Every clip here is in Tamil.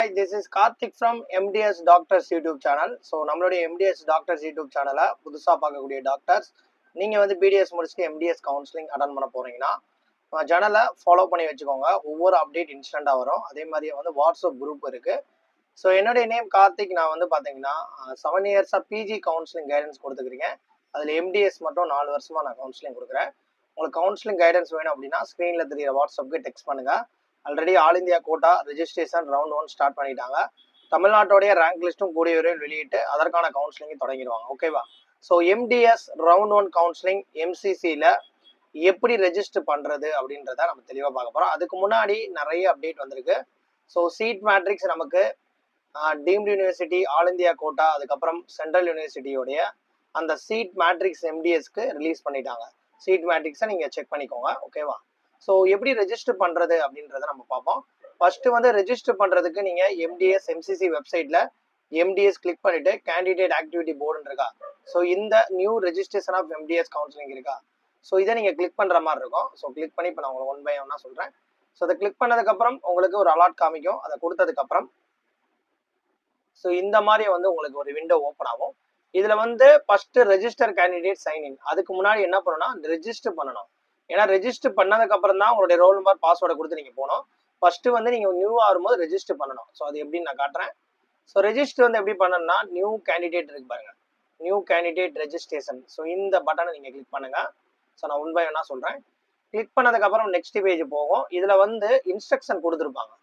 Hi, this is Karthik from MDS Doctors YouTube channel. So நம்மளுடைய MDS Doctors YouTube சேனலை புதுசாக பார்க்கக்கூடிய டாக்டர்ஸ் நீங்கள் வந்து பிடிஎஸ் முடிச்சுட்டு எம்டிஎஸ் கவுன்சிலிங் அட்டன் பண்ண போகிறீங்கன்னா சேனலை ஃபாலோ பண்ணி வச்சுக்கோங்க. ஒவ்வொரு அப்டேட் இன்ஸ்டண்ட்டாக வரும். அதே மாதிரி வந்து வாட்ஸ்அப் குரூப் இருக்குது. ஸோ என்னுடைய நேம் கார்த்திக். நான் வந்து பார்த்தீங்கன்னா 7 இயர்ஸாக பிஜி கவுன்சிலிங் கைடன்ஸ் கொடுத்துக்கிறீங்க. அதில் எம்டிஎஸ் மட்டும் 4 வருஷமாக நான் கவுன்சிலிங் கொடுக்குறேன். உங்களுக்கு கவுன்சிலிங் கைடன்ஸ் வேணும் அப்படின்னா ஸ்க்ரீனில் தெரியிற வாட்ஸ்அப்புக்கு டெக்ஸ்ட் பண்ணுங்கள். Already all India quota registration round 1 start பண்ணிட்டாங்க. தமிழ்நாட்டோடைய ரேங்க் லிஸ்ட்டும் கூடிய விரைவில் வெளியிட்டு அதற்கான கவுன்சிலிங் தொடங்கிடுவாங்க. ஓகேவா? ஸோ எம்டிஎஸ் ரவுண்ட் 1 கவுன்சிலிங் எம்சிசியில் எப்படி ரெஜிஸ்டர் பண்ணுறது அப்படின்றத நம்ம தெளிவாக பார்க்க போகிறோம். அதுக்கு முன்னாடி நிறைய அப்டேட் வந்திருக்கு. ஸோ சீட் மேட்ரிக்ஸ் நமக்கு deemed university, all India quota, அதுக்கப்புறம் சென்ட்ரல் யூனிவர்சிட்டியோடைய அந்த சீட் மேட்ரிக்ஸ் எம்டிஎஸ்க்கு ரிலீஸ் பண்ணிட்டாங்க. சீட் மேட்ரிக்ஸை நீங்கள் செக் பண்ணிக்கோங்க. ஓகேவா? ஸோ எப்படி ரெஜிஸ்டர் பண்ணுறது அப்படின்றத நம்ம பார்ப்போம். ஃபர்ஸ்ட்டு வந்து ரெஜிஸ்டர் பண்ணுறதுக்கு நீங்கள் எம்டிஎஸ் எம்சிசி வெப்சைட்டில் எம்டிஎஸ் கிளிக் பண்ணிவிட்டு கேண்டிடேட் ஆக்டிவிட்டி போர்டுன்னு இருக்கா. ஸோ இந்த new registration of MDS counselling இருக்கா. ஸோ இதை நீங்கள் கிளிக் பண்ணுற மாதிரி இருக்கும். ஸோ கிளிக் பண்ணி இப்போ நான் உங்களுக்கு 1 by 1 சொல்கிறேன். ஸோ அதை கிளிக் பண்ணதுக்கப்புறம் உங்களுக்கு ஒரு அலாட் காமிக்கும். அதை கொடுத்ததுக்கப்புறம் ஸோ இந்த மாதிரி வந்து உங்களுக்கு ஒரு விண்டோ ஓப்பன் ஆகும். இதில் வந்து ஃபஸ்ட்டு ரெஜிஸ்டர் கேண்டிடேட் சைன்இன். அதுக்கு முன்னாடி என்ன பண்ணணும்னா ரெஜிஸ்டர் பண்ணணும். ஏன்னா ரெஜிஸ்டர் பண்ணதுக்கப்புறம் தான் உங்களுடைய ரோல் நம்பர் பாஸ்வேர்டை கொடுத்து நீங்கள் போகணும். ஃபஸ்ட்டு வந்து நீங்கள் நியூ ஆகும்போது ரெஜிஸ்டர் பண்ணணும். ஸோ அது எப்படின்னு நான் காட்டுறேன். ஸோ ரெஜிஸ்டர் வந்து எப்படி பண்ணணும்னா நியூ கேண்டிடேட் இருக்கு பாருங்க, நியூ கேண்டிடேட் ரெஜிஸ்ட்ரேஷன். ஸோ இந்த பட்டனை நீங்கள் கிளிக் பண்ணுங்கள். ஸோ நான் 1 by 1 சொல்கிறேன். கிளிக் பண்ணதுக்கப்புறம் நெக்ஸ்ட் பேஜ் போகும். இதில் வந்து இன்ஸ்ட்ரக்ஷன் கொடுத்துருப்பாங்க.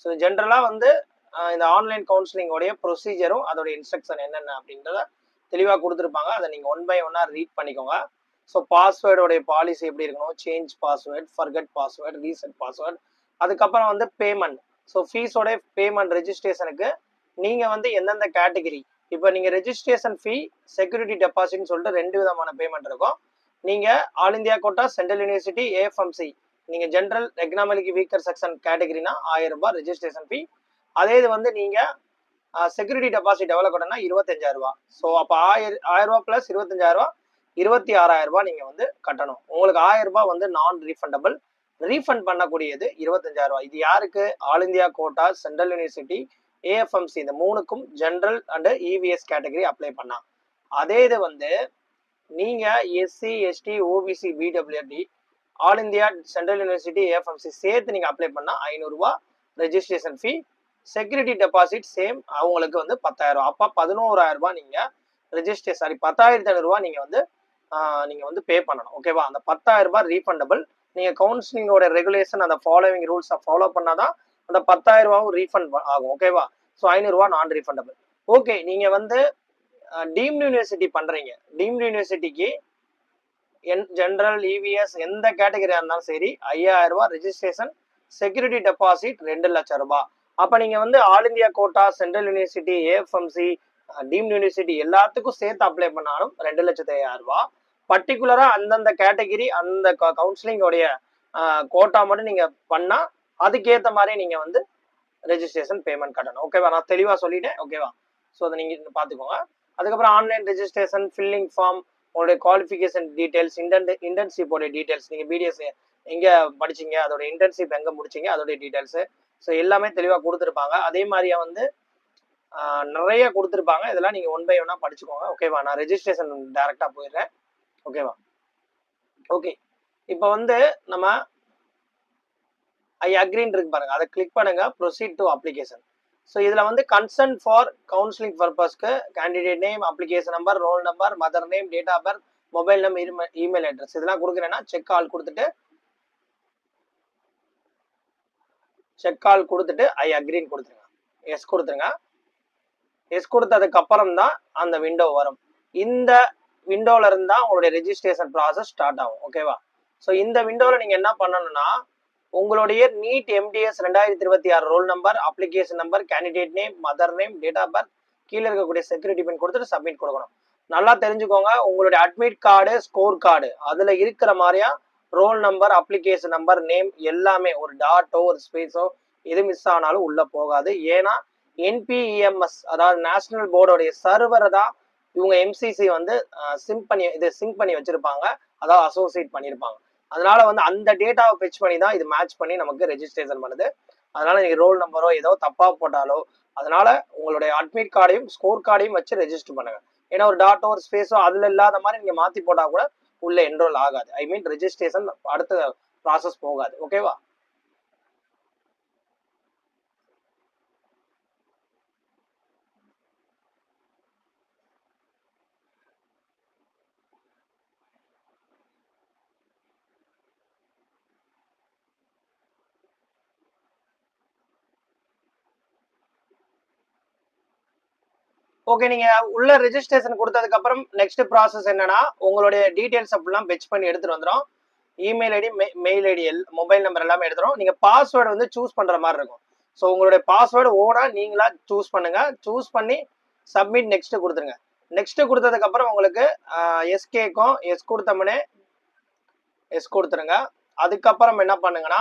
ஸோ ஜென்ரலாக வந்து இந்த ஆன்லைன் கவுன்சிலிங்கோடைய ப்ரொசீஜரும் அதோடைய இன்ஸ்ட்ரக்ஷன் என்னென்ன அப்படின்றத தெளிவாக கொடுத்துருப்பாங்க. அதை நீங்கள் 1 by 1 ரீட் பண்ணிக்கோங்க. ஸோ பாஸ்வேர்டோடைய பாலிசி எப்படி இருக்கணும், change password, forget password, reset password. அதுக்கப்புறம் வந்து பேமெண்ட். ஸோ ஃபீஸோடைய பேமெண்ட் ரெஜிஸ்ட்ரேஷனுக்கு நீங்கள் வந்து எந்தெந்த கேட்டகிரி, இப்போ நீங்கள் ரெஜிஸ்ட்ரேஷன் ஃபீ, செக்யூரிட்டி டெபாசிட்னு சொல்லிட்டு 2 விதமான பேமெண்ட் இருக்கும். நீங்கள் all India quota, central university, AFMC, நீங்கள் ஜென்ரல் எக்கனாமிக் வீக்கர் செக்ஷன் கேட்டகிரினா 1000 ரூபாய் ரெஜிஸ்ட்ரேஷன் ஃபீ. அதே இது வந்து நீங்கள் செக்யூரிட்டி டெபாசிட் எவ்வளோ கட்டணும்னா 25,000 ரூபா. ஸோ அப்போ 1000 ரூபா ப்ளஸ் 25,000 ரூபா 26,000 ரூபாய் நீங்கள் வந்து கட்டணும். உங்களுக்கு 1000 ரூபாய் வந்து நான் ரீஃபண்டபிள். ரீஃபண்ட் பண்ணக்கூடியது 25,000 ரூபாய். இது யாருக்கு? All India quota, central university, AFMC, இந்த 3க்கும் ஜென்ரல் அண்ட் இவிஎஸ் கேட்டகரி அப்ளை பண்ணா. அதே இது வந்து நீங்கள் எஸ்சி, எஸ்டி, ஓபிசி, பிடபிள்யூடி, all India, central university, AFMC சேர்த்து நீங்கள் அப்ளை பண்ணால் 500 ரூபாய் registration fee. Security deposit same, அவங்களுக்கு வந்து 10,000. அப்போ 11,000 ரூபாய் நீங்கள் ரெஜிஸ்ட்ரேஷன், சாரி 10,500 ரூபாய் நீங்கள் வந்து பே பண்ணணும். ஓகேவா? அந்த 10,000 ரூபாய் ரீஃபண்டபிள். நீங்கள் கவுன்சிலிங்கோட ரெகுலேஷன், அந்த ஃபாலோவிங் ரூல்ஸை ஃபாலோ பண்ணாதான் அந்த 10,000 ரூபாயும் ரீஃபண்ட் ஆகும். ஓகேவா? ஸோ 500 ரூபாய் நான் ரீஃபண்டபிள். ஓகே, நீங்கள் வந்து டீம்டு யூனிவர்சிட்டி பண்ணுறீங்க. டீம்டு யூனிவர்சிட்டிக்கு ஜென்ரல், இவிஎஸ் எந்த கேட்டகரியாக இருந்தாலும் சரி 5,000 ரூபாய் ரெஜிஸ்ட்ரேஷன், செக்யூரிட்டி டெபாசிட் 2 லட்சம் ரூபாய். அப்போ நீங்கள் வந்து all India quota, central university, AFMC, deemed university எல்லாத்துக்கும் சேர்த்து அப்ளை பண்ணாலும் 2,05,000 ரூபாய். பர்டிகுலராக அந்தந்த கேட்டகிரி, அந்த கவுன்சிலிங்கோடைய கோட்டா மட்டும் நீங்கள் பண்ணால் அதுக்கேற்ற மாதிரி நீங்கள் வந்து ரெஜிஸ்ட்ரேஷன் பேமெண்ட் கட்டணும். ஓகேவா? நான் தெளிவாக சொல்லிட்டேன். ஓகேவா? ஸோ அதை நீங்கள் பார்த்துக்கோங்க. அதுக்கப்புறம் ஆன்லைன் ரெஜிஸ்ட்ரேஷன், ஃபில்லிங் ஃபார்ம், உங்களுடைய குவாலிஃபிகேஷன் டீட்டெயில்ஸ், இன்டர்ன்ஷிப்போடைய டீட்டெயில்ஸ், நீங்கள் பிடிஎஸ் எங்கே படிச்சிங்க, அதோட இன்டர்ன்ஷிப் எங்கே முடிச்சிங்க, அதோடைய டீட்டெயில்ஸு. ஸோ எல்லாமே தெளிவாக கொடுத்துருப்பாங்க. அதே மாதிரியா வந்து நிறைய கொடுத்துருப்பாங்க. இதெல்லாம் நீங்கள் 1 by 1 படிச்சுக்கோங்க. ஓகேவா? நான் ரெஜிஸ்ட்ரேஷன் டைரெக்டாக போயிடுறேன். ஓகேவா? ஓகே, இப்போ வந்து நம்ம ஐ அக்ரின்னு இருக்கு பாருங்க, அதை கிளிக் பண்ணுங்க. Proceed to application. ஸோ இதில் வந்து கன்சர்ன் ஃபார் கவுன்சிலிங் பர்பஸ்க்கு candidate name, application number, roll number, mother name, date of birth, mobile number, email address இதெல்லாம் கொடுக்குறேன்னா செக் ஆல் கொடுத்துட்டு ஐ அக்ரின்னு கொடுத்துருங்க. எஸ் கொடுத்துருங்க. எஸ் கொடுத்ததுக்கு அப்புறம் தான் அந்த விண்டோ வரும். இந்த விண்டோல இருந்தா உங்களுடைய ரெஜிஸ்ட்ரேஷன் ப்ராசஸ் ஸ்டார்ட் ஆகும். ஓகேவா? ஸோ இந்த விண்டோவில் நீங்கள் என்ன பண்ணணும்னா உங்களுடைய NEET MDS 2026 roll number, application number, candidate name, mother name, date of birth, கீழே இருக்கக்கூடிய செக்யூரிட்டி பின் கொடுத்துட்டு சப்மிட் கொடுக்கணும். நல்லா தெரிஞ்சுக்கோங்க, உங்களுடைய அட்மிட் கார்டு, ஸ்கோர் கார்டு அதில் இருக்கிற மாதிரியா role number, application number, name எல்லாமே ஒரு டாட்டோ ஒரு ஸ்பேஸோ எது மிஸ் ஆனாலும் உள்ள போகாது. ஏன்னா என்பிஇஎம்எஸ், அதாவது நேஷனல் போர்டோடைய சர்வரை தான் இவங்க எம்சிசி வந்து சிங்க் பண்ணி வச்சிருப்பாங்க, அதாவது அசோசியேட் பண்ணியிருப்பாங்க. அதனால வந்து அந்த டேட்டாவை ஃபெச் பண்ணி தான் இது மேட்ச் பண்ணி நமக்கு ரெஜிஸ்ட்ரேஷன் பண்ணுது. அதனால நீங்க ரோல் நம்பரோ ஏதோ தப்பா போட்டாலோ, அதனால உங்களுடைய அட்மிட் கார்டையும் ஸ்கோர் கார்டையும் வச்சு ரெஜிஸ்டர் பண்ணுங்க. ஏன்னா ஒரு டாட்டோ ஒரு ஸ்பேஸோ அதுல இல்லாத மாதிரி நீங்க மாத்தி போட்டா கூட உள்ள என்ரோல் ஆகாது. ஐ மீன் ரெஜிஸ்ட்ரேஷன் அடுத்த ப்ராசஸ் போகாது. ஓகேவா? ஓகே, நீங்க உள்ள ரெஜிஸ்ட்ரேஷன் கொடுத்ததுக்கு அப்புறம் நெக்ஸ்ட் ப்ராசஸ் என்னன்னா, உங்களுடைய டீடைல்ஸ் அப்படிலாம் பெச் பண்ணி எடுத்துட்டு வந்துரும். Email ID, mail ID, mobile number எல்லாமே எடுத்துரும். நீங்க பாஸ்வேர்டு வந்து சூஸ் பண்ற மாதிரி இருக்கும். ஸோ உங்களுடைய பாஸ்வேர்டு ஓனா நீங்களா சூஸ் பண்ணுங்க. சூஸ் பண்ணி சப்மிட் நெக்ஸ்ட் கொடுத்துருங்க. நெக்ஸ்ட் கொடுத்ததுக்கு அப்புறம் உங்களுக்கு எஸ் கேக்கும், எஸ் கொடுத்தோம்னே எஸ் கொடுத்துருங்க. அதுக்கப்புறம் என்ன பண்ணுங்கன்னா,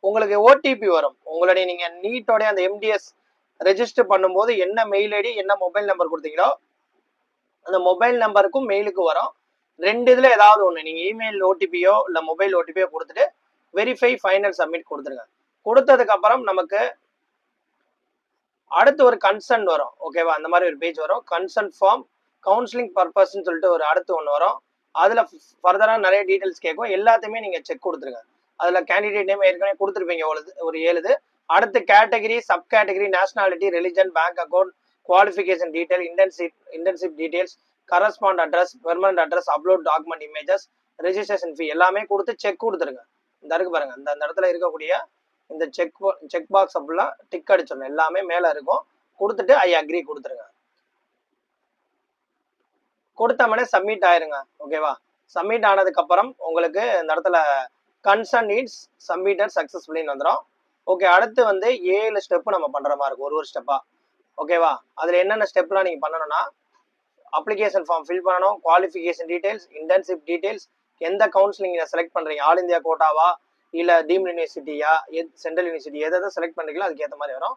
உங்களுக்கு ஓடிபி வரும். உங்களுடைய நீங்க நீட்டோடைய அந்த எம்டிஎஸ் ரெஜிஸ்டர் பண்ணும்போது என்ன மெயில் ஐடி என்ன மொபைல் நம்பர் கொடுத்தீங்களோ அந்த மொபைல் நம்பருக்கும் மெயிலுக்கும் வரும். ரெண்டு இதுல ஏதாவது ஒண்ணு நீங்க இமெயில் ஓடிபியோ இல்ல மொபைல் ஓடிபியோ கொடுத்துட்டு வெரிஃபை ஃபைனல் சப்மிட் கொடுத்துருங்க. கொடுத்ததுக்கு அப்புறம் நமக்கு அடுத்து ஒரு கன்சர்ன் வரும். ஓகேவா? அந்த மாதிரி ஒரு பேஜ் வரும். கன்சர்ன் ஃபார்ம் கவுன்சிலிங் பர்பஸ்ன்னு சொல்லிட்டு ஒரு அடுத்து ஒன்று வரும். அதுல ஃபர்தரா நிறைய டீடைல்ஸ் கேட்கும். எல்லாத்தையுமே நீங்க செக் கொடுத்துருங்க. அதுல கேண்டிடேட் நேம் ஏற்கனவே கொடுத்துருப்பீங்க ஒரு 7 இது. அடுத்து category, sub category, nationality, religion, bank account, qualification detail, internship details, correspond address, permanent address, upload document images, registration ஃபீ எல்லாமே கொடுத்து செக் கொடுத்துருங்க. இந்த இருக்கு பாருங்க, இந்த இடத்துல இருக்கக்கூடிய இந்த செக் பாக்ஸ் அப்படிலாம் டிக் அடிச்சிடணும். எல்லாமே மேல இருக்கும். கொடுத்துட்டு ஐ அக்ரி கொடுத்துருங்க. கொடுத்தவனே சப்மிட் ஆயிருங்க. ஓகேவா? சப்மிட் ஆனதுக்கு அப்புறம் உங்களுக்கு இந்த இடத்துல கன்சர்ன் நீட்ஸ் சப்மிட்டட் சக்சஸ்ஃபுல்லின்னு வந்துடும். ஓகே, அடுத்து வந்து 7 ஸ்டெப் நம்ம பண்ற மாதிரி இருக்கும், ஒரு ஸ்டெப்பா. ஓகேவா? அதுல என்னென்ன ஸ்டெப்லாம் நீங்க பண்ணணும்னா, அப்ளிகேஷன் ஃபார்ம் ஃபில் பண்ணணும், குவாலிஃபிகேஷன் டீடைல்ஸ், இன்டர்ன்ஷிப் டீடைல்ஸ், எந்த கவுன்சிலிங் செலக்ட் பண்றீங்க, ஆல் இந்தியா கோட்டாவா இல்ல டீம்டு யூனிவர்சிட்டியா, சென்ட்ரல் யூனிவர்சிட்டி எதை செலக்ட் பண்றீங்களோ அதுக்கு ஏற்ற மாதிரி வரும்.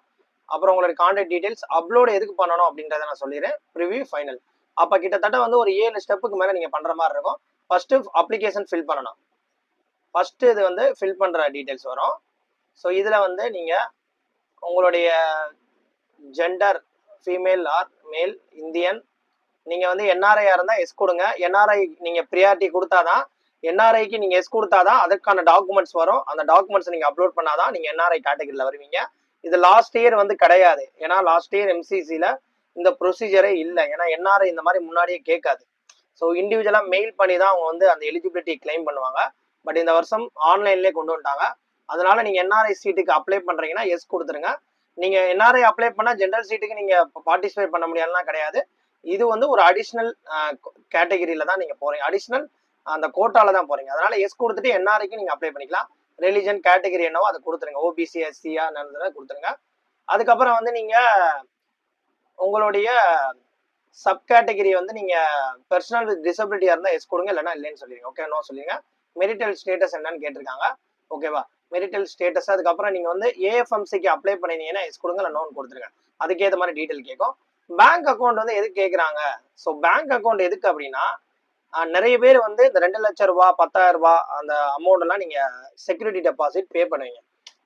அப்புறம் உங்களோட கான்டாக்ட் டீடைல்ஸ் அப்லோட் எதுக்கு பண்ணணும் அப்படின்றத நான் சொல்லிடுறேன். Preview final. அப்ப கிட்டத்தட்ட வந்து ஒரு 7 ஸ்டெப்புக்கு மேல நீங்க பண்ற மாதிரி இருக்கும். ஃபர்ஸ்ட் அப்ளிகேஷன் ஃபில் பண்ணணும். ஃபர்ஸ்ட் இது வந்து ஃபில் பண்ற டீடைல்ஸ் வரும். ஸோ இதுல வந்து நீங்க உங்களுடைய ஜெண்டர் ஃபீமேல் ஆர் மேல், இந்தியன், நீங்க வந்து என்ஆர்ஐயா இருந்தா எஸ் கொடுங்க. என்ஆர்ஐ நீங்க ப்ரியாரிட்டி கொடுத்தாதான், என்ஆர்ஐக்கு நீங்க எஸ் கொடுத்தாதான் அதற்கான டாக்குமெண்ட்ஸ் வரும். அந்த டாக்குமெண்ட்ஸ் நீங்க அப்லோட் பண்ணாதான் நீங்க என்ஆர்ஐ கேட்டகரியில வருவீங்க. இது லாஸ்ட் இயர் வந்து கிடையாது. ஏன்னா லாஸ்ட் இயர் எம்சிசில இந்த ப்ரொசீஜரே இல்லை. ஏன்னா என்ஆர்ஐ இந்த மாதிரி முன்னாடியே கேட்காது. ஸோ இண்டிவிஜுவலா மெயில் பண்ணி தான் அவங்க வந்து அந்த எலிஜிபிலிட்டி கிளைம் பண்ணுவாங்க. பட் இந்த வருஷம் ஆன்லைன்லேயே கொண்டு வந்துட்டாங்க. அதனால நீங்க என்ஆர்ஐ சீட்டுக்கு அப்ளை பண்றீங்கன்னா எஸ் கொடுத்துருங்க. நீங்க என்ஆர்ஐ அப்ளை பண்ணா ஜென்ரல் சீட்டுக்கு நீங்க பார்ட்டிசிபேட் பண்ண முடியாதுலாம் கிடையாது. இது வந்து ஒரு அடிஷ்னல் கேட்டகரியில தான் நீங்க போறீங்க, அடிஷ்னல் அந்த கோட்டால தான் போறீங்க. அதனால எஸ் கொடுத்துட்டு என்ஆர்ஐக்கு நீங்க அப்ளை பண்ணிக்கலாம். ரிலிஜன் கேட்டகரி என்னவோ அதை கொடுத்துருங்க. ஓபிசி, எஸ்சியா கொடுத்துருங்க. அதுக்கப்புறம் வந்து நீங்க உங்களுடைய சப் கேட்டகரி வந்து நீங்க பர்சனல் வித் டிசபிலிட்டியா இருந்தா எஸ் கொடுங்க, இல்லைன்னா இல்லைன்னு சொல்லிடுங்க. ஓகே, நோ சொல்லுங்க. மெரிட்டல் ஸ்டேட்டஸ் என்னன்னு கேட்டிருக்காங்க. ஓகேவா? Marital status. அதுக்கப்புறம் நீங்க வந்து ஏஎஃப்எம்சிக்கு அப்ளை பண்ணினீங்கன்னா எஸ் கொடுங்க, இல்லை நோன் கொடுத்துருங்க. அதுக்கேற்ற மாதிரி டீட்டெயில் கேட்கும். பேங்க் அக்கௌண்ட் வந்து எதுக்கு கேட்குறாங்க? ஸோ பேங்க் அக்கௌண்ட் எதுக்கு அப்படின்னா, நிறைய பேர் வந்து இந்த 2 லட்சம் ரூபாய், 10,000 ரூபாய் அந்த அமௌண்ட் எல்லாம் நீங்க செக்யூரிட்டி டெபாசிட் பே பண்ணுவீங்க.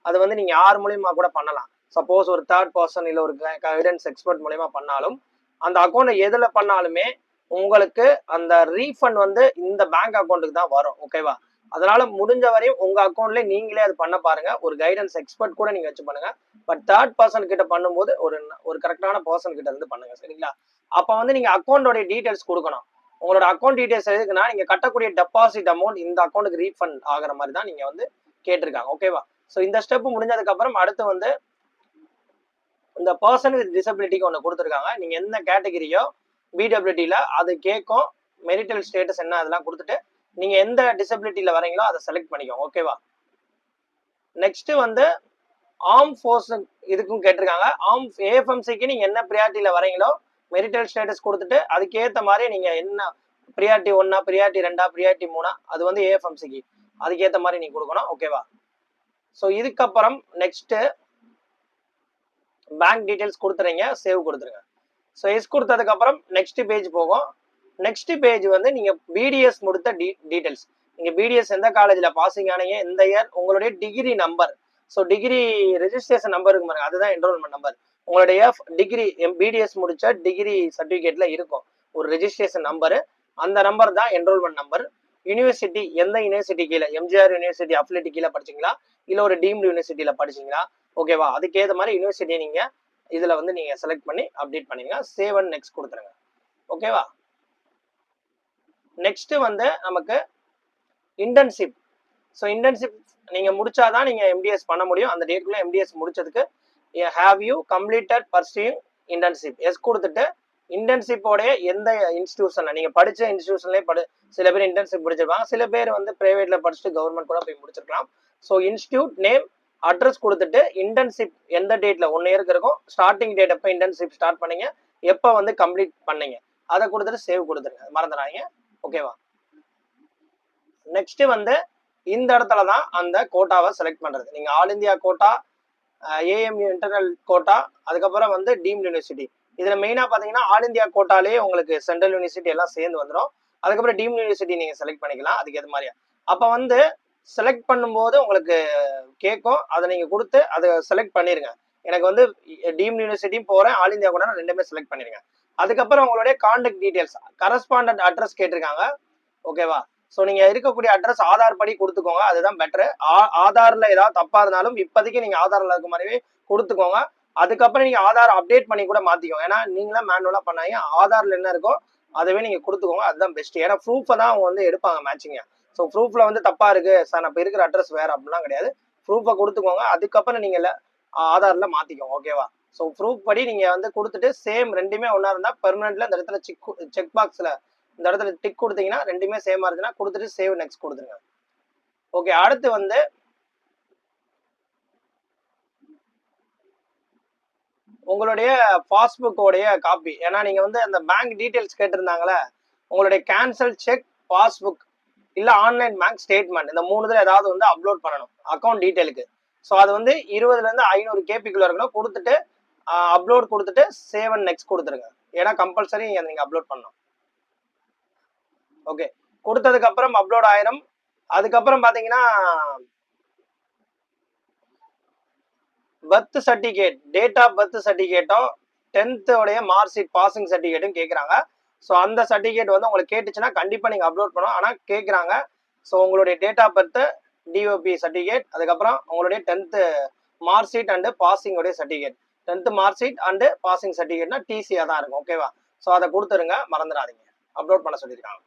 அது வந்து நீங்க யார் மூலியமா கூட பண்ணலாம். சப்போஸ் ஒரு தேர்ட் பர்சன் இல்ல ஒரு கைடன்ஸ் எக்ஸ்பர்ட் மூலியமா பண்ணாலும், அந்த அக்கௌண்ட் எதுல பண்ணாலுமே உங்களுக்கு அந்த ரீஃபண்ட் வந்து இந்த பேங்க் அக்கௌண்ட்டுக்கு தான் வரும். ஓகேவா? அதனால முடிஞ்ச வரையும் உங்க அக்கௌண்ட்ல நீங்களே அது பண்ண பாருங்க. ஒரு கைடன்ஸ் எக்ஸ்பர்ட் கூட நீங்க வச்சு பண்ணுங்க. பட் தேர்ட் பர்சன் கிட்ட பண்ணும்போது ஒரு கரெக்டான பர்சன் கிட்ட இருந்து பண்ணுங்க. சரிங்களா? அப்ப வந்து நீங்க அக்கௌண்டோட டீடைல்ஸ் கொடுக்கணும். உங்களோட அக்கௌண்ட் டீடைல்ஸ் எதுக்குன்னா, நீங்க கட்டக்கூடிய டெபாசிட் அமௌண்ட் இந்த அக்கௌண்ட்டுக்கு ரீஃபண்ட் ஆகிற மாதிரி தான் நீங்க வந்து கேட்டிருக்காங்க. ஓகேவா? ஸோ இந்த ஸ்டெப் முடிஞ்சதுக்கு அப்புறம் அடுத்து வந்து இந்த பர்சன் வித் டிசபிலிட்டிக்கு ஒன்று கொடுத்துருக்காங்க. நீங்க என்ன கேட்டகிரியோ பிடபிலிட்டியில அது கேட்கும். மெரிட்டல் ஸ்டேட்டஸ் என்ன அதெல்லாம் கொடுத்துட்டு நீங்க எந்த டிசபிலிட்டியில வரீங்களோ அதை செலக்ட் பண்ணிக்கோங்க. ஓகேவா? நெக்ஸ்ட் வந்து ஆர்ம் ஃபோர்ஸ் இதுக்கும் கேட்டிருக்காங்க. ஏஎஃப்எம்சிக்கு நீங்க என்ன ப்ரியாரிட்டியில வரீங்களோ மெரிட்டல் ஸ்டேட்டஸ் கொடுத்துட்டு அதுக்கேற்ற மாதிரி நீங்க என்ன ப்ரியாரிட்டி 1, ப்ரியாரிட்டி 2, ப்ரியாரிட்டி 3 அது வந்து ஏஎஃப்எம்சிக்கு அதுக்கேற்ற மாதிரி நீங்க கொடுக்கணும். ஓகேவா? ஸோ இதுக்கப்புறம் நெக்ஸ்ட் பேங்க் டீடைல்ஸ் கொடுத்துறீங்க, சேவ் கொடுத்துருங்க. ஸோ எஸ் கொடுத்ததுக்கு அப்புறம் நெக்ஸ்ட் பேஜ் போகும். நெக்ஸ்ட் பேஜ் வந்து நீங்க பிடிஎஸ் முடித்த டீடைல்ஸ். நீங்க பிடிஎஸ் எந்த காலேஜ்ல பாசிங் ஆனீங்க, எந்த இயர், உங்களுடைய degree number. So degree registration number இருக்கு பாருங்க, அதுதான் என்ரோல்மெண்ட் நம்பர். உங்களுடைய டிகிரி பிடிஎஸ் முடிச்ச டிகிரி சர்டிஃபிகேட்ல இருக்கும் ஒரு ரெஜிஸ்ட்ரேஷன் நம்பரு, அந்த நம்பர் தான் என்ரோல்மெண்ட் நம்பர். யூனிவர்சிட்டி எந்த யூனிவர்சிட்டி கீழே, எம்ஜிஆர் யூனிவர்சிட்டி அஃபிலியேட் கீழே படிச்சீங்களா இல்லை ஒரு டீம்டு யூனிவர்சிட்டியில படிச்சீங்களா, ஓகேவா, அதுக்கேற்ற மாதிரி யூனிவர்சிட்டியை நீங்க இதுல வந்து நீங்க செலக்ட் பண்ணி அப்டேட் பண்ணீங்க, சேவ் அண்ட் நெக்ஸ்ட் கொடுத்துருங்க, ஓகேவா. நெக்ஸ்ட் வந்து நமக்கு இன்டர்ன்ஷிப். ஸோ இன்டர்ன்ஷிப் நீங்க முடிச்சாதான் நீங்க எம்டிஎஸ் பண்ண முடியும். அந்த டேட்குள்ள எம்டிஎஸ் முடிச்சதுக்கு have you completed pursuing internship yes கொடுத்துட்டு, இன்டர்ன்ஷிப்போடைய எந்த இன்ஸ்டியூஷன்ல நீங்க படிச்ச இன்ஸ்டியூஷன்லேயே சில பேர் இன்டர்ன்ஷிப் முடிச்சிருப்பாங்க, சில பேர் வந்து பிரைவேட்ல படிச்சுட்டு கவர்மெண்ட் கூட போய் முடிச்சிருக்கலாம். ஸோ இன்ஸ்டியூட் நேம் அட்ரஸ் கொடுத்துட்டு இன்டர்ன்ஷிப் எந்த டேட்ல 1 இயருக்கு இருக்கும், ஸ்டார்டிங் டேட் எப்போ இன்டர்ன்ஷிப் ஸ்டார்ட் பண்ணீங்க, எப்போ வந்து கம்ப்ளீட் பண்ணீங்க, அதை கொடுத்துட்டு சேவ் கொடுத்துருங்க, மறந்துடாதீங்க, ஓகேவா. நெக்ஸ்ட் வந்து இந்த இடத்துல தான் அந்த கோட்டாவை செலக்ட் பண்றது. நீங்க all India quota, AMU internal quota, அதுக்கப்புறம் வந்து டீம்டு யூனிவர்சிட்டி. இதுல மெயினா பாத்தீங்கன்னா ஆல் இந்தியா கோட்டாலே உங்களுக்கு சென்ட்ரல் யூனிவர்சிட்டி எல்லாம் சேர்ந்து வந்துடும். அதுக்கப்புறம் டீம்டு யூனிவர்சிட்டி நீங்க செலக்ட் பண்ணிக்கலாம் அதுக்கு ஏற்ற மாதிரியா. அப்ப வந்து செலக்ட் பண்ணும்போது உங்களுக்கு கேட்கும், அதை நீங்க கொடுத்து அதை செலக்ட் பண்ணிருங்க. எனக்கு வந்து டீம்டு யூனிவர்சிட்டியும் போறேன், ஆல் இந்தியா கோட்டா ரெண்டுமே செலக்ட் பண்ணிருங்க. அதுக்கப்புறம் உங்களுடைய கான்டாக்ட் டீடைல்ஸ், கரஸ்பாண்டன்ட் அட்ரஸ் கேட்டிருக்காங்க, ஓகேவா. ஸோ நீங்க இருக்கக்கூடிய அட்ரஸ் ஆதார் படி கொடுத்துக்கோங்க, அதுதான் பெட்டர். ஆதார்ல ஏதாவது தப்பா இருந்தாலும் இப்போதைக்கு நீங்க ஆதார்ல இருக்க மாதிரியே கொடுத்துக்கோங்க. அதுக்கப்புறம் நீங்க ஆதார் அப்டேட் பண்ணி கூட மாத்திக்கோங்க. ஏன்னா நீங்களா மேனுவலா பண்ணாங்க, ஆதார்ல என்ன இருக்கோ அதுவே நீங்க கொடுத்துக்கோங்க, அதுதான் பெஸ்ட். ஏன்னா ப்ரூஃபை தான் அவங்க வந்து எடுப்பாங்க மேட்சிங்க. ஸோ ப்ரூஃப்ல வந்து தப்பா இருக்கு சார், நான் இப்போ இருக்கிற அட்ரஸ் வேற அப்படிலாம் கிடையாது. ப்ரூஃபை கொடுத்துக்கோங்க, அதுக்கப்புறம் நீங்க ஆதார்ல மாத்திக்கோங்க, ஓகேவா. ஸோ ப்ரூஃப் படி நீங்க வந்து கொடுத்துட்டு சேம் ரெண்டுமே ஒன்னா இருந்தா பெர்மனன்ட்ல இந்த இடத்துல செக் பாக்ஸ்ல இந்த இடத்துல டிக் கொடுத்தீங்கன்னா ரெண்டுமே சேமா இருந்துச்சுன்னா கொடுத்துட்டு சேவ் நெக்ஸ்ட் கொடுத்துருங்க, ஓகே. அடுத்து வந்து உங்களுடைய பாஸ்புக்கோடைய காப்பி, ஏன்னா நீங்க வந்து அந்த பேங்க் டீடைல்ஸ் கேட்டிருந்தாங்களே, உங்களுடைய கேன்சல் செக், பாஸ்புக் இல்ல ஆன்லைன் பேங்க் ஸ்டேட்மெண்ட், இந்த 3 ஏதாவது வந்து அப்லோட் பண்ணணும் அக்கௌண்ட் டீடைலுக்கு. ஸோ அது வந்து 20 இருந்து 500 கேபிக்குள்ள இருக்கணும். கொடுத்துட்டு அப்லோட் கொடுத்துட்டு சேவ் அண்ட் நெக்ஸ்ட் கொடுத்துருங்க, ஏன்னா கம்பல்சரி நீங்க அப்லோட் பண்ணணும், ஓகே. கொடுத்ததுக்கு அப்புறம் அப்லோட் ஆயிரும். அதுக்கப்புறம் பாத்தீங்கன்னா birth certificate, date of birth சர்டிபிகேட்டும் 10th உடைய மார்க் ஷீட் பாசிங் சர்டிபிகேட்டும் கேட்குறாங்க. ஸோ அந்த சர்டிபிகேட் வந்து உங்களுக்கு கேட்டுச்சுன்னா கண்டிப்பாக நீங்கள் அப்லோட் பண்ணணும், ஆனால் கேட்குறாங்க. ஸோ உங்களுடைய date of birth, DOB certificate, அதுக்கப்புறம் உங்களுடைய 10th mark sheet and passing உடைய certificate. 10th mark sheet and passing சர்டிபிகேட்னா டிசியாக தான் இருக்கும், ஓகேவா. ஸோ அதை கொடுத்துருங்க, மறந்துடாதீங்க, அப்லோட் பண்ண சொல்லியிருக்காங்க,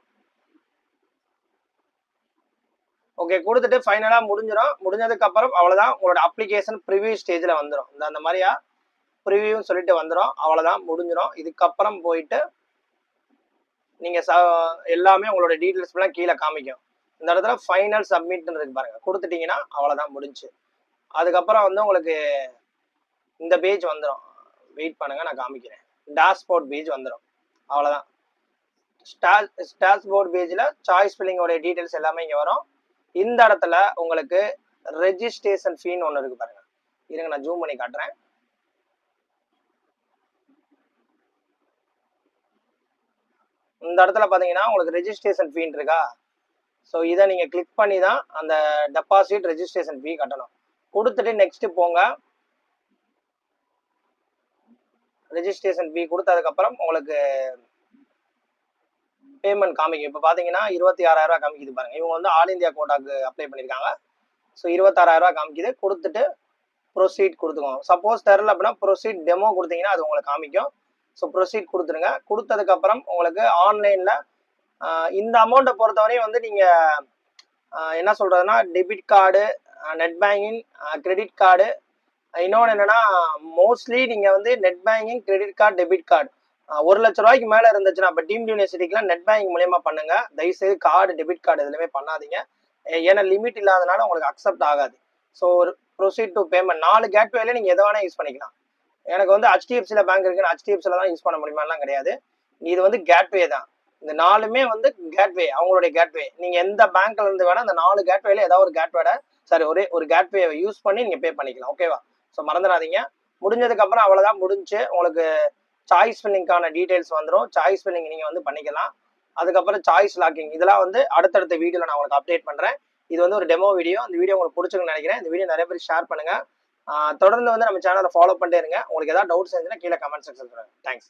ஓகே. கொடுத்துட்டு ஃபைனலா முடிஞ்சிடும். முடிஞ்சதுக்கு அப்புறம் அவ்வளவுதான், உங்களோட அப்ளிகேஷன் ப்ரிவியூ ஸ்டேஜ்ல வந்துடும். அந்த மாதிரியா ப்ரிவியூ சொல்லிட்டு வந்துடும், அவ்வளவுதான் முடிஞ்சிடும். இதுக்கப்புறம் போயிட்டு நீங்க எல்லாமே உங்களோட டீடைல்ஸ் எல்லாம் கீழே காமிக்கும். இந்த இடத்துல ஃபைனல் சப்மிட் இருக்கு பாருங்க, கொடுத்துட்டீங்கன்னா அவ்வளவுதான் முடிஞ்சு. அதுக்கப்புறம் வந்து உங்களுக்கு இந்த பேஜ் வந்துடும், வெயிட் பண்ணுங்க நான் காமிக்கிறேன். டேஷ்போர்ட் பேஜ் வந்துடும், அவ்வளவுதான். டேஷ்போர்ட் பேஜ்ல சாய்ஸ் ஃபில்லிங்கோட டீடைல்ஸ் எல்லாமே இங்க வரும். இந்த இடத்துல உங்களுக்கு ரெஜிஸ்ட்ரேஷன் ஃபீன்னு ஒன்று இருக்கு பாருங்க, இருங்க நான் ஜூம் பண்ணி காட்டுறேன். இந்த இடத்துல பாத்தீங்கன்னா உங்களுக்கு ரெஜிஸ்ட்ரேஷன் ஃபீன் இருக்கா, ஸோ இதை நீங்க கிளிக் பண்ணி தான் அந்த டெபாசிட் ரெஜிஸ்ட்ரேஷன் ஃபீ கட்டணும். கொடுத்துட்டு நெக்ஸ்ட் போங்க. ரெஜிஸ்ட்ரேஷன் ஃபீ கொடுத்ததுக்கப்புறம் உங்களுக்கு பேமெண்ட் காமிக்கும். இப்போ பார்த்தீங்கன்னா 26,000 காமிக்குது பாருங்க. இவங்க வந்து ஆல் இந்தியா கோட்டாக்கு அப்ளை பண்ணியிருக்காங்க. ஸோ 26,000 காமிக்குது. கொடுத்துட்டு ப்ரொசீட் கொடுத்துக்கோங்க. சப்போஸ் தெரில அப்படின்னா ப்ரொசீட் டெமோ கொடுத்தீங்கன்னா அது உங்களுக்கு காமிக்கும். ஸோ ப்ரொசீட் கொடுத்துருங்க. கொடுத்ததுக்கப்புறம் உங்களுக்கு ஆன்லைனில் இந்த அமௌண்ட்டை பொறுத்தவரையும் வந்து நீங்கள் என்ன சொல்கிறதுனா debit card, net banking, credit card, இன்னொன்று என்னென்னா மோஸ்ட்லி நீங்கள் வந்து net banking, credit card, debit card 1 லட்ச ரூபாய்க்கு மேலே இருந்துச்சுன்னா இப்போ டீம்டு யூனிவர்சிட்டிக்குலாம் நெட் பேங்கிங் மூலியமாக பண்ணுங்க. தயவுசெய்து கார்டு, டெபிட் கார்டு எதுவுமே பண்ணாதீங்க, ஏன்னா லிமிட் இல்லாதனால உங்களுக்கு அக்செப்ட் ஆகாது. ஸோ ப்ரொசீட் டு பேமெண்ட் 4 கேட்வேல நீங்கள் எதை வேணால் யூஸ் பண்ணிக்கலாம். எனக்கு வந்து ஹெச்டிஎஃப்சியில் பேங்க் இருக்குன்னு ஹெச்டிஎஃப்சியில் தான் யூஸ் பண்ண முடியுமாலாம் கிடையாது. இது வந்து கேட்வே தான். இந்த 4மே வந்து கேட்வே, அவங்களுடைய கேட்வே. நீங்கள் எந்த பேங்க்ல இருந்து வேணால் இந்த 4 கேட்வேல ஏதாவது ஒரு கேட்வேட ஒரே ஒரு கேட்வே யூஸ் பண்ணி நீங்கள் பே பண்ணிக்கலாம், ஓகேவா. ஸோ மறந்துடாதீங்க. முடிஞ்சதுக்கப்புறம் அவ்வளோதான் முடிஞ்சு. உங்களுக்கு சாய்ஸ் ஃபில்லிங்கான டீடைல்ஸ் வந்துடும். சாய்ஸ் ஃபில்லிங் நீங்கள் வந்து பண்ணிக்கலாம். அதுக்கப்புறம் சாய்ஸ் லாக்கிங் இதெல்லாம் வந்து அடுத்தடுத்த வீடியோவில் நான் உங்களுக்கு அப்டேட் பண்ணுறேன். இது வந்து ஒரு டெமோ வீடியோ. அந்த வீடியோ உங்களுக்கு பிடிச்சிருக்குன்னு நினைக்கிறேன். இந்த வீடியோ நிறைய பேருக்கு ஷேர் பண்ணுங்க. தொடர்ந்து வந்து நம்ம சேனலை ஃபாலோ பண்ணிட்டே இருங்க. உங்களுக்கு ஏதாவது டவுட்ஸ் இருந்துச்சுன்னா கீழே கமெண்ட் செக்ஷன் சொல்லுங்க. தேங்க்ஸ்.